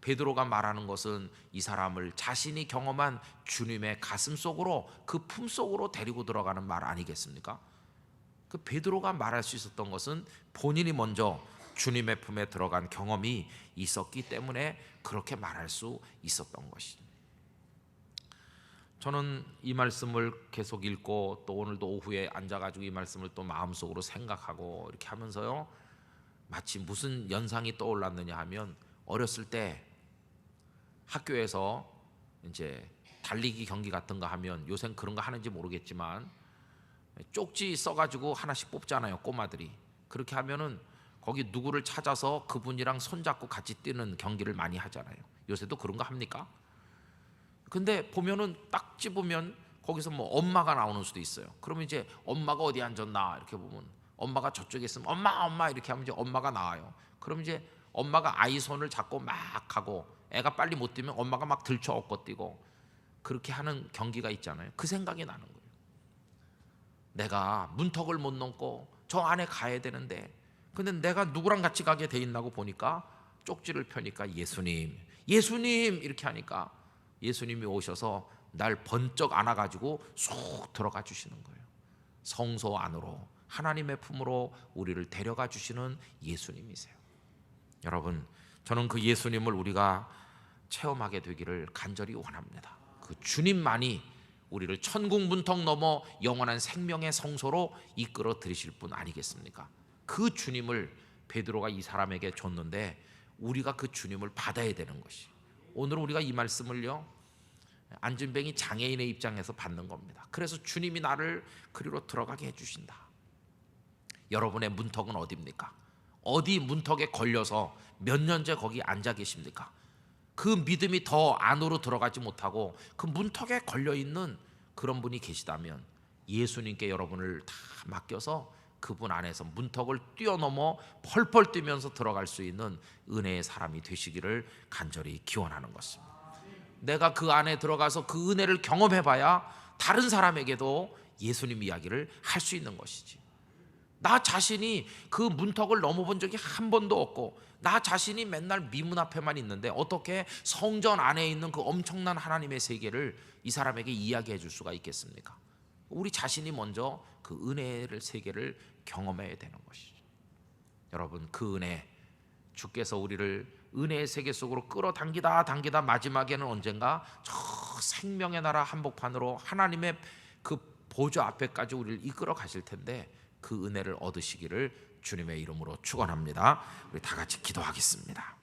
베드로가 말하는 것은 이 사람을 자신이 경험한 주님의 가슴 속으로, 그 품 속으로 데리고 들어가는 말 아니겠습니까? 그 베드로가 말할 수 있었던 것은 본인이 먼저 주님의 품에 들어간 경험이 있었기 때문에 그렇게 말할 수 있었던 것이죠. 저는 이 말씀을 계속 읽고, 또 오늘도 오후에 앉아가지고 이 말씀을 또 마음속으로 생각하고 이렇게 하면서요, 마치 무슨 연상이 떠올랐느냐 하면, 어렸을 때 학교에서 이제 달리기 경기 같은 거 하면, 요새 그런 거 하는지 모르겠지만 쪽지 써가지고 하나씩 뽑잖아요, 꼬마들이. 그렇게 하면은 거기 누구를 찾아서 그분이랑 손잡고 같이 뛰는 경기를 많이 하잖아요. 요새도 그런 거 합니까? 근데 보면은 딱 집으면 거기서 뭐 엄마가 나오는 수도 있어요. 그러면 이제 엄마가 어디 앉았나 이렇게 보면, 엄마가 저쪽에 있으면 엄마 이렇게 하면 이제 엄마가 나와요. 그럼 이제 엄마가 아이 손을 잡고 막 하고, 애가 빨리 못 뛰면 엄마가 막 들쳐 업고 뛰고, 그렇게 하는 경기가 있잖아요. 그 생각이 나는 거예요. 내가 문턱을 못 넘고 저 안에 가야 되는데, 근데 내가 누구랑 같이 가게 돼 있나고 보니까 쪽지를 펴니까 예수님 이렇게 하니까 예수님이 오셔서 날 번쩍 안아가지고 쑥 들어가 주시는 거예요. 성소 안으로, 하나님의 품으로 우리를 데려가 주시는 예수님이세요. 여러분, 저는 그 예수님을 우리가 체험하게 되기를 간절히 원합니다. 그 주님만이 우리를 천국 문턱 넘어 영원한 생명의 성소로 이끌어 들이실 분 아니겠습니까? 그 주님을 베드로가 이 사람에게 줬는데, 우리가 그 주님을 받아야 되는 것이, 오늘 우리가 이 말씀을요, 안진뱅이 장애인의 입장에서 받는 겁니다. 그래서 주님이 나를 그리로 들어가게 해주신다. 여러분의 문턱은 어디입니까? 어디 문턱에 걸려서 몇 년째 거기 앉아 계십니까? 그 믿음이 더 안으로 들어가지 못하고 그 문턱에 걸려있는 그런 분이 계시다면 예수님께 여러분을 다 맡겨서 그분 안에서 문턱을 뛰어넘어 펄펄 뛰면서 들어갈 수 있는 은혜의 사람이 되시기를 간절히 기원하는 것입니다. 내가 그 안에 들어가서 그 은혜를 경험해봐야 다른 사람에게도 예수님 이야기를 할 수 있는 것이지. 나 자신이 그 문턱을 넘어본 적이 한 번도 없고 나 자신이 맨날 미문 앞에만 있는데 어떻게 성전 안에 있는 그 엄청난 하나님의 세계를 이 사람에게 이야기해 줄 수가 있겠습니까? 우리 자신이 먼저 그 은혜를 세계를 경험해야 되는 것이죠. 여러분, 그 은혜, 주께서 우리를 은혜의 세계 속으로 끌어당기다 마지막에는 언젠가 저 생명의 나라 한복판으로 하나님의 그 보좌 앞에까지 우리를 이끌어 가실 텐데 그 은혜를 얻으시기를 주님의 이름으로 축원합니다. 우리 다 같이 기도하겠습니다.